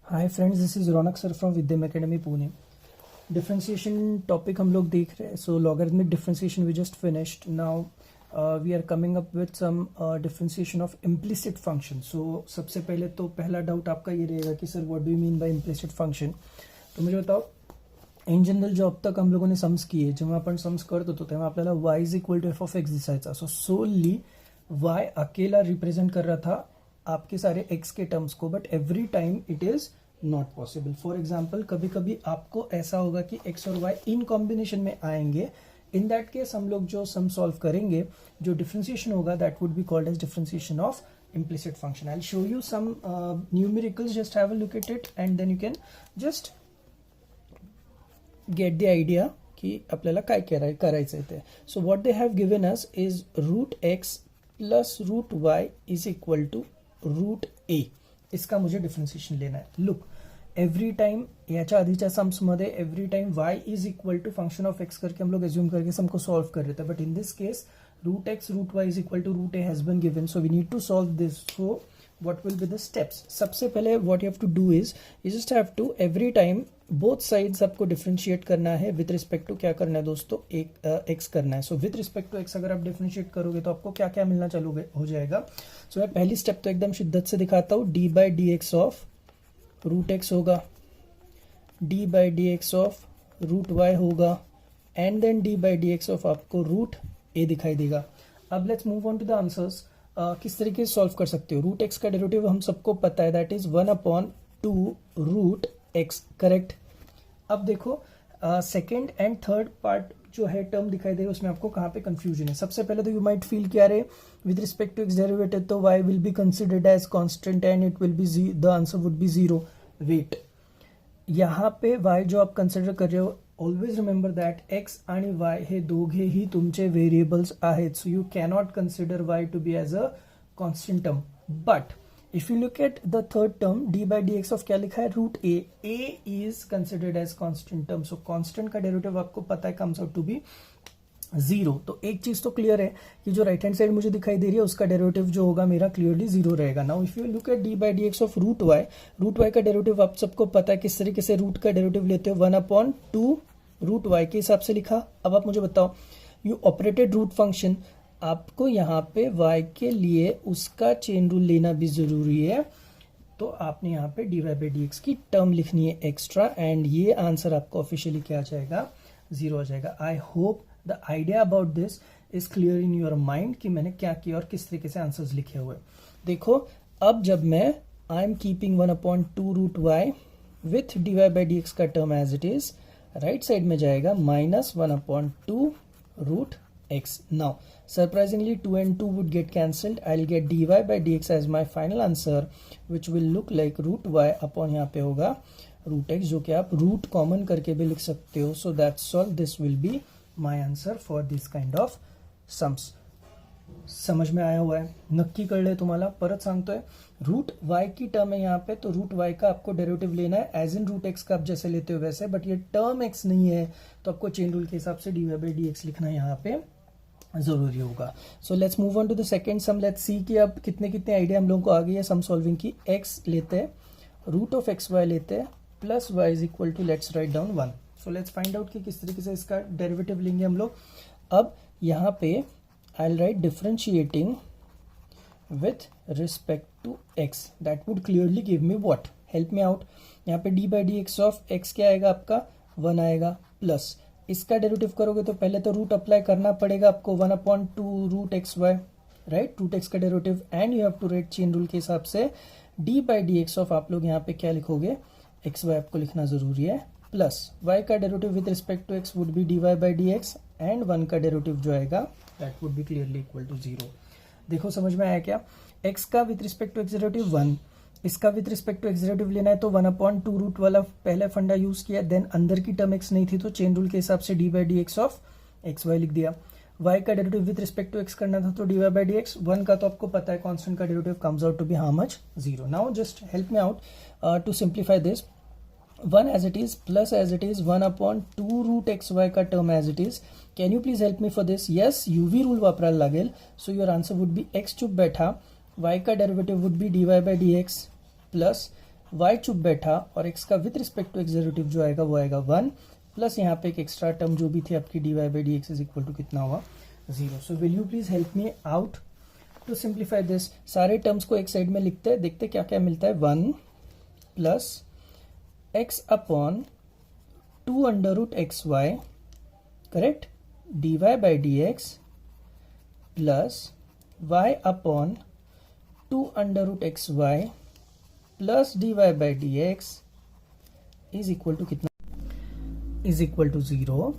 Hi friends, this is Raunak sir from Vidyam academy Pune. Differentiation topic हम लोग देख रहे हैं। So logarithmic differentiation we just finished. Now we are coming up with some differentiation of implicit function. So सबसे पहले तो पहला डाउट आपका ये रहेगा कि sir what do you mean by implicit function. तो मुझे बताओ, इन जनरल जो अब तक हम लोगों ने सम्स किए, जेव्हा आपण सम्स करत होतो तेव्हा आपल्याला y is equal to f of x दिसायचा। सो सोली y अकेला रिप्रेजेंट कर रहा था आपके सारे x के टर्म्स को, but every time it is not possible. For example, कभी कभी आपको ऐसा होगा कि x और y इन कॉम्बिनेशन में आएंगे। इन दैट केस हम लोग जो सम सॉल्व करेंगे, जो डिफरेंशिएशन होगा, that would be called as differentiation of implicit function. I'll show you some numericals. Just have a look at it and then you can just get the idea की आपल्याला काय करायचं आहे ते. So what they have given us is root x plus root y is equal to root a. इसका मुझे differentiation लेना है. लुक, एव्हरी टाइम याच्या आधीच्या सम्स मध्ये every time y is equal to function of x करके हम लोग एज्यूम करके सम को सॉल्व कर रहे थे, but in this case root x root y is equal to root a has been given, so we need to solve this. So what will be the steps? सबसे पहले what you have to do is you just have to every time both sides आपको differentiate करना है with respect to क्या करना है दोस्तों, एक x करना है. So with respect to x अगर आप differentiate करोगे तो आपको क्या क्या मिलना चालू हो जाएगा. So मैं पहली स्टेप तो एकदम शिद्दत से दिखाता हूँ. d by dx of root x होगा, d by dx of root y होगा, and then d by dx of आपको root ए दिखाई देगा. अब let's move on to the answers. किस तरीके से सॉल्व कर सकते हो. रूट एक्स का डेरिवेटिव हम सबको पता है, that is 1/2 root x, correct. अब देखो सेकेंड एंड थर्ड पार्ट जो है टर्म दिखाई दे रहा है, उसमें आपको कहाँ पे कंफ्यूजन है. सबसे पहले तो यू माइट फील क्या रहे with respect to x derivative तो y will be considered as constant and it will be the answer would be 0. Wait, यहाँ पे y जो आप कंसिडर कर रहे हो, ऑलवेज रिमेंबर दैट x आणि y हे दोघेही तुमचे व्हेरिएबल्स आहेत. So you cannot consider y to be as a constant term. But if you look at the third term d by D x of क्या लिखा है, root A. A is considered as constant term. So constant का derivative आपको पता है comes out to be 0. तो एक चीज तो क्लियर है कि जो राइट हैंड साइड मुझे दिखाई दे रही है उसका डेरिवेटिव जो होगा मेरा क्लियरली 0 रहेगा. Now if you look at d by D x of root y का डेरिवेटिव आप सबको पता है किस तरीके से रूट का डेरिवेटिव लेते हो, 1/2 रूट वाई के हिसाब से लिखा. अब आप मुझे बताओ, यू ऑपरेटेड रूट फंक्शन, आपको यहाँ पे y के लिए उसका चेन रूल लेना भी जरूरी है. तो आपने यहाँ पे d Y by D x की टर्म लिखनी है एक्स्ट्रा, एंड ये आंसर आपको ऑफिशियली क्या आ जाएगा, 0 आ जाएगा. I hope the idea about this is clear in your mind कि मैंने क्या किया और किस तरीके से आंसर्स लिखे हुए. देखो, अब जब मैं I am keeping 1/2 root Y with D Y by D X का term as it is, right side में जाएगा -1/2 root X. Now surprisingly 2 and 2 would get cancelled. I'll get dy by dx as my final answer, which will look like root y upon यहाँ पे होगा root x, जो कि आप root common करके भी लिख सकते हो. सो that's all. This will be my answer for this kind of sums. समझ में आया हुआ है, नक्की कळलंय तुम्हाला. परत सांगतोय, रूट वाई की टर्म है यहाँ पे, तो रूट वाई का आपको डेरिवेटिव लेना है एज इन रूट एक्स का आप जैसे लेते हो वैसे, बट ये टर्म एक्स नहीं है तो आपको चेन रूल के हिसाब से d Y by D x लिखना यहाँ पे जरूरी होगा. So let's move on to the second sum. Let's see कि अब कितने कितने आइडिया हम लोगों को आ गई है सम सॉल्विंग की. एक्स लेते हैं, रूट ऑफ एक्स वाई लेते हैं, plus y is equal to, let's write down 1. So let's find out कि किस तरीके से इसका डेरिवेटिव लेंगे हम लोग. अब यहाँ पे I'll write differentiating with respect to x. That would clearly give me what? Help me out. यहाँ पे d by dx of x क्या आएगा आपका, 1 आएगा, प्लस इसका डेरिवेटिव करोगे तो पहले तो रूट अप्लाई करना पड़ेगा आपको 1/2 root x Y, right, root X का derivative, and you have to write chain rule के हिसाब से d by dx ऑफ, आप लोग यहाँ पे क्या लिखोगे, एक्स वाई आपको लिखना जरूरी है, प्लस y का derivative with respect to x would be dy by dx, and 1 का डेरिवेटिव जो आएगा that would be clearly equal to 0. देखो समझ में आया क्या. x का with respect to x derivative 1, इसका with respect to x derivative लेना है तो 1/2 रूट वाला पहले फंडा यूज किया, देन अंदर की टर्म x नहीं थी तो चेन रूल के हिसाब से d by D x of x y लिख दिया. y का derivative with respect to x करना था तो d Y by D x. 1 का तो आपको पता है कॉन्स्टेंट का derivative comes out to be how much, 0. Now just help me out to simplify this. 1 as it is plus as it is 1/2 root xy का term as it is. Can you please help me for this? Yes, UV rule वापरायला लागेल. So your answer would be x cube बैठा, y का derivative would be dy by dx plus y चुप बैठा और x का with respect to x derivative जो आएगा वो आएगा 1 प्लस यहाँ पे एक एक्स्ट्रा टर्म जो भी थी आपकी dy by D x is equal to कितना हुआ 0. So will you please help me out to simplify this. सारे टर्म्स को एक साइड में लिखते हैं, देखते क्या क्या मिलता है. 1 plus x upon 2 under root x Y, correct, dy by D X plus y upon 2 under root x Y plus dy by D x is equal to कितना, is equal to 0.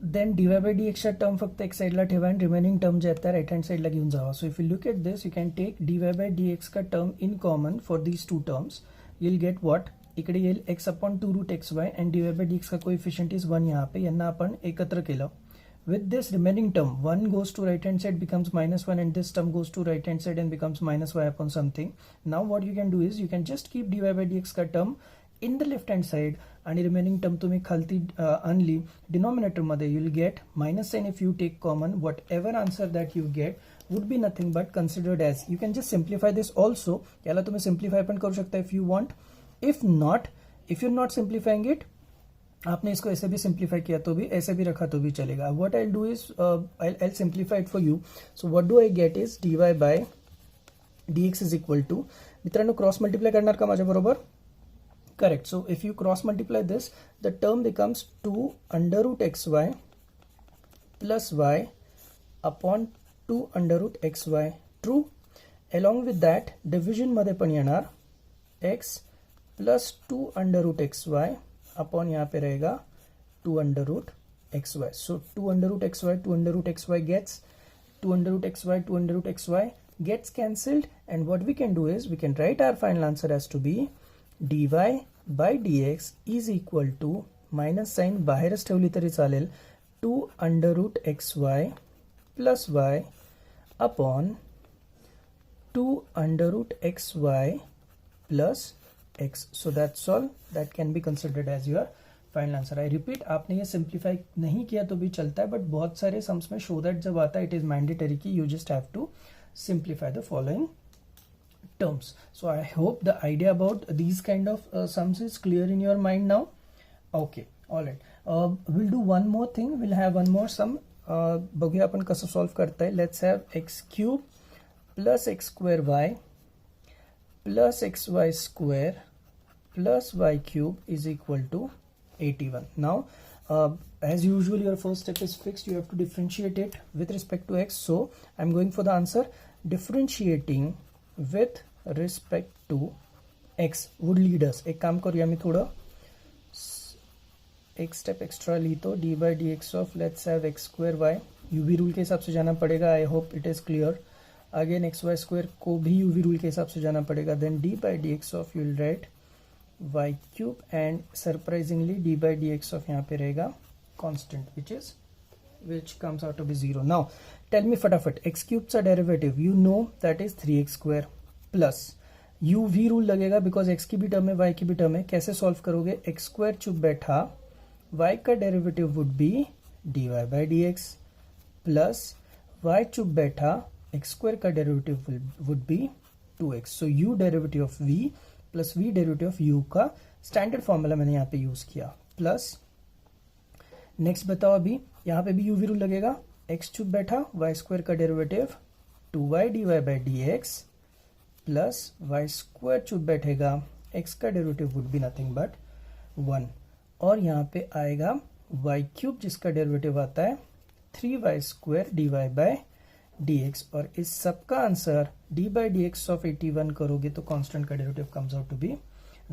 Then dy by dx चा term फक्त एक साइडला ठेवा आणि remaining term जे आहेत त्या right hand साइडला घेऊन जावा. So if you look at this you can take dy by dx का term in common for these two terms. You will get what, इकडे येईल x upon 2 root X Y and dy by dx का coefficient is 1. यहाँ पे यांना आपण एकत्र केलं. With this remaining term, 1 goes to right hand side becomes -1 and this term goes to right hand side and becomes -y upon something. Now what you can do is you can just keep dy by dx का term in the left hand side आणि remaining term तुम्ही खालती आणली denominator मध्ये, you will get minus sign. If you take common, whatever answer that you get would be nothing but considered as. You can just simplify this also. याला तुम्ही simplify पण करू शकता if you want. If not, if you're not simplifying it, आपने इसको ऐसे भी simplify किया तो भी, ऐसे भी रखा तो भी चलेगा. What I do is I simplify it for you. So what do I get is dy by dx is equal to, मित्रांनो क्रॉस मल्टिप्लाय करणार का माझ्या बरोबर, correct. So if you cross multiply this the term becomes 2 under root X Y plus Y upon 2 under root X Y, true. Along with that division मध्ये पण येणार x plus 2 under root X वाय upon यहाँ पे रहेगा 2 under root x y. So 2 under root x y, 2 under root x y gets 2 under root x y, 2 under root x y gets cancelled, and what we can do is we can write our final answer as to be dy by dx is equal to minus sign बाहेरच ठेवली तरी चालेल 2 under root x Y plus y upon 2 under root x Y plus x. So that's all. That can be considered as your final answer. I repeat, आपने ये simplify नहीं किया तो भी चलता है, but बहुत सारे sums में show that जब आता है it is mandatory कि you just have to simplify the following terms. So I hope the idea about these kind of sums is clear in your mind now. Okay, all right. We'll do one more thing. We'll have one more sum. बघूया आपण कसं solve करता है. Let's have x cube plus x square y plus xy square plus y cube is equal to 81. Now, as usual, your first step is fixed. You have to differentiate it with respect to x. So, I'm going for the answer. Differentiating with respect to x would lead us. एक काम करूँ मैं थोड़ा एक step extra ली तो d by dx of let's have x square y. UV rule के हिसाब से जाना पड़ेगा. I hope it is clear. Again xy square को भी UV rule के हिसाब से जाना पड़ेगा. Then d by dx of you will write y cube and surprisingly d by dx of यहाँ पे रहेगा constant which comes out to be 0. Now tell me फटाफट x cube चा derivative you know that is 3x square plus UV rule लगेगा because x की भी term है y की भी टर्म है. कैसे सॉल्व करोगे, x स्क्वायर चुप बैठा y का derivative would be dy by dx plus y चुप बैठा x स्क्वायर का derivative would B 2x. So u derivative of v plus v derivative of u का स्टैंडर्ड फॉर्मूला मैंने यहाँ पे यूज किया. प्लस नेक्स्ट बताओ, अभी यहाँ पे भी uv रूल लगेगा. x चुप बैठा y स्क्वायर का derivative 2y dy by dx plus y square चुप बैठेगा x का derivative would be nothing but 1 और यहाँ पे आएगा y क्यूब जिसका डेरिवेटिव आता है 3y square dy by dx और इस सब का answer d by dx of 81 करोगे तो कांस्टेंट का derivative comes out to be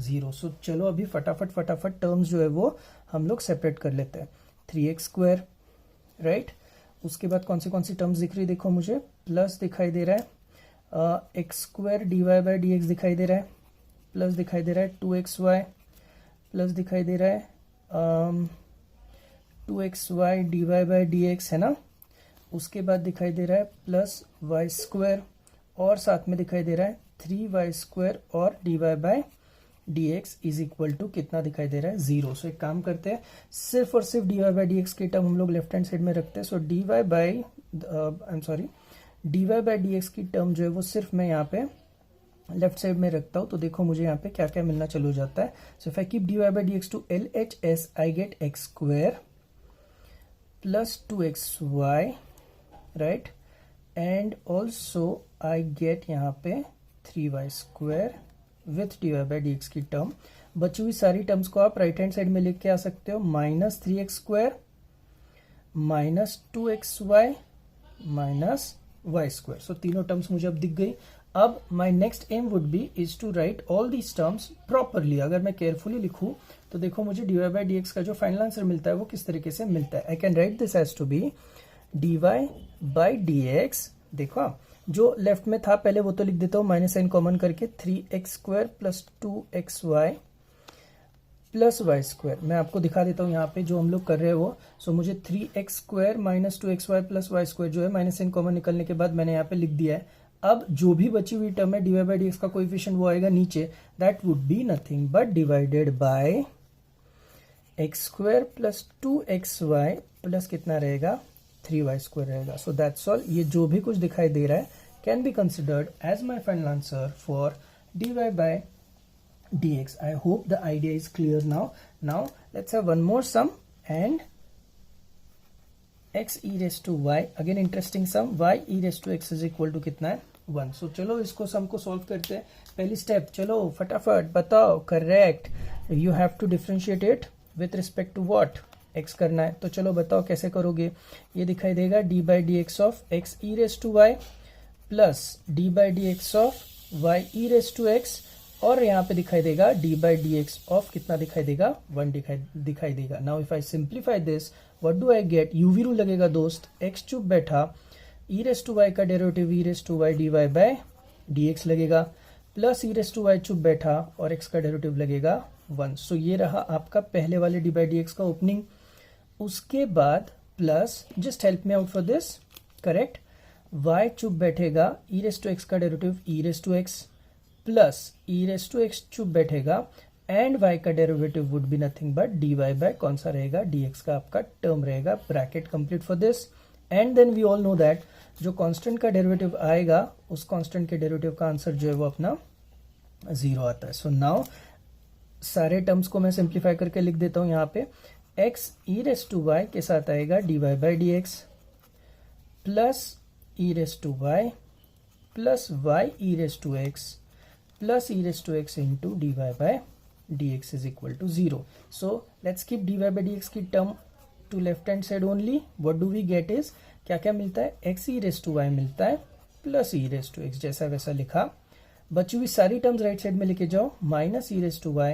0. So चलो अभी फटाफट टर्म्स जो है वो हम लोग सेपरेट कर लेते हैं. 3x स्क्वायर राइट, उसके बाद कौन सी टर्म्स दिख रही देखो मुझे, प्लस दिखाई दे रहा है x square dy by dx दिखाई दे रहा है, प्लस दिखाई दे रहा है 2xy प्लस दिखाई दे रहा है 2xy dy बाई dx है ना. उसके बाद दिखाई दे रहा है प्लस वाई स्क्वायर और साथ में दिखाई दे रहा है 3y स्क्वायर और dy by dx is equal to कितना दिखाई दे रहा है 0. सो एक काम करते हैं, सिर्फ और सिर्फ dy बाई dx की टर्म हम लोग लेफ्ट हैंड साइड में रखते हैं. सो dy बाई dx की टर्म जो है वो सिर्फ मैं यहाँ पे लेफ्ट साइड में रखता हूं तो देखो मुझे यहाँ पे क्या क्या मिलना चालू हो जाता है. So if I keep dy by dx to LHS, I get x square plus 2xy, right? And also I get यहाँ पे 3y square with dy by dx की टर्म. बची हुई सारी टर्म्स को आप राइट हैंड साइड में लिख के आ सकते हो. Minus 3x square minus 2xy minus y square. So तीनों टर्म्स मुझे अब दिख गई. अब my next aim would be is to write all these terms properly. अगर मैं केयरफुली लिखूं तो देखो मुझे dy by dx का जो फाइनल आंसर मिलता है वो किस तरीके से मिलता है. I can write this as to be dy by dx. देखो जो लेफ्ट में था पहले वो तो लिख देता हूं माइनस साइन कॉमन करके 3x square plus 2xy plus y square. मैं आपको दिखा देता हूँ यहाँ पे जो हम लोग कर रहे हैं वो. सो मुझे 3x square minus 2xy plus y square जो है माइनस साइन कॉमन निकलने के बाद मैंने यहाँ पे लिख दिया है. अब जो भी बची हुई टर्म है dy by dx का कोएफिशिएंट वो आएगा नीचे. That would be nothing but divided by x square plus 2xy plus कितना रहेगा 3y स्क्वायर रहेगा. So that's all. ये जो भी कुछ दिखाई दे रहा है can be considered as my final answer for dy by dx. I hope the idea is clear now. Now let's have one more sum and x e raised to y. Again interesting sum. Y e raised to x is equal to कितना है 1. So चलो इसको सम को solve करते हैं. पहली step चलो फटाफट बताओ. Correct. You have to differentiate it with respect to what x करना है. तो चलो बताओ कैसे करोगे. ये दिखाई देगा d by dx of x e raised to y plus d by dx of y e raised to x और यहाँ पे दिखाई देगा d by dx ऑफ कितना दिखाई देगा 1 दिखाई देगा. Now if I simplify this what do I get. UV rule लगेगा दोस्त. x क्यूब बैठा e रेस टू y का derivative e raise to y dy by dx लगेगा plus e raise to y cube बैठा और x का derivative लगेगा 1. सो ये रहा आपका पहले वाले dy by dx का ओपनिंग. उसके बाद plus just help me out for this. Correct. y cube बैठेगा e रेस टू x का derivative e raise to x plus E raise to x cube बैठेगा एंड y का derivative would be nothing but dy by कौन सा रहेगा dx का आपका term रहेगा. Bracket complete for this and then we all know that जो constant का डेरिवेटिव आएगा उस कांस्टेंट के डेरिवेटिव का आंसर जो है वो अपना 0 आता है. सो नाउ सारे टर्म्स को मैं सिंप्लीफाई करके लिख देता हूं. यहाँ पे x e raise to y के साथ आएगा dy by dx plus E raise to y plus y e raise to x plus e raised to x into dy by dx is equal to 0. So let's keep dy by dx की term to left hand side only. What do we get is क्या क्या मिलता है x e raised to y मिलता है plus e raised to x जैसा वैसा लिखा. बची हुई सारी टर्म्स राइट साइड में लेके जाओ. Minus e raised to y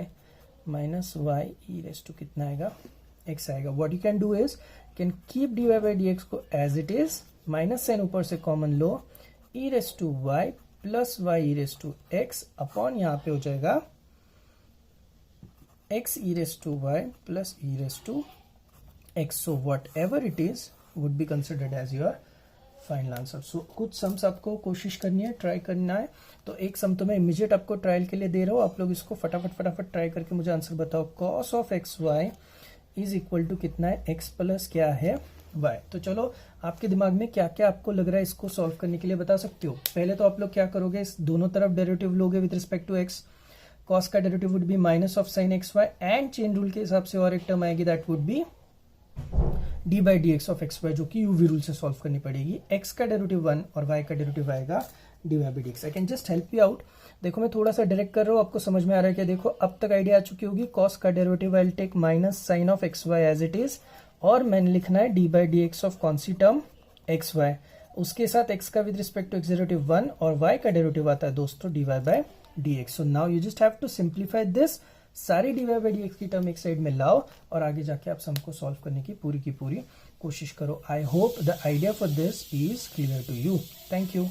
minus y e raised to कितना आएगा x आएगा. What you can do is can keep dy by dx को as it is. Minus sign ऊपर से कॉमन लो. e raised to y plus Y E raise to X upon यहाँ पे हो जाएगा X E raise to Y plus E raise to X. So whatever it is would be considered as your final answer. सो कुछ sums आपको कोशिश करनी है, ट्राई करना है. तो एक सम तो मैं इमीडिएट आपको ट्रायल के लिए दे रहा हूँ. आप लोग इसको फटाफट ट्राई करके मुझे आंसर बताओ. Cos of x y is equal to कितना है एक्स प्लस क्या है y. तो चलो आपके दिमाग में क्या क्या आपको लग रहा है इसको सॉल्व करने के लिए बता सकते हो. पहले तो आप लोग क्या करोगे इस दोनों तरफ डेरिवेटिव लोगे with respect to x. Cos का derivative would be minus of sine X Y and chain rule के हिसाब से और एक टर्म आएगी that would be D by D x of x Y जो कि यूवी रूल से सॉल्व करनी पड़ेगी. x का डेरिवेटिव 1 और y का डेरिवेटिव आएगा d Y by D x. I can just help you out. देखो मैं थोड़ा सा डायरेक्ट कर रहा हूँ. आपको समझ में आ रहा है क्या. देखो अब तक आइडिया आ चुकी होगी. कॉस का derivative I will take minus sine of x y as it is और मैंने लिखना है d by D x of कौन सी टर्म एक्स वाई. उसके साथ x का with respect to x derivative 1 और y का डेरिवेटिव आता है दोस्तों d Y by D x. So now you just have to simplify this. सारी d Y by D x की टर्म एक साइड में लाओ और आगे जाके आप सम को सॉल्व करने की पूरी कोशिश करो. I hope the idea for this is clear to you. Thank you.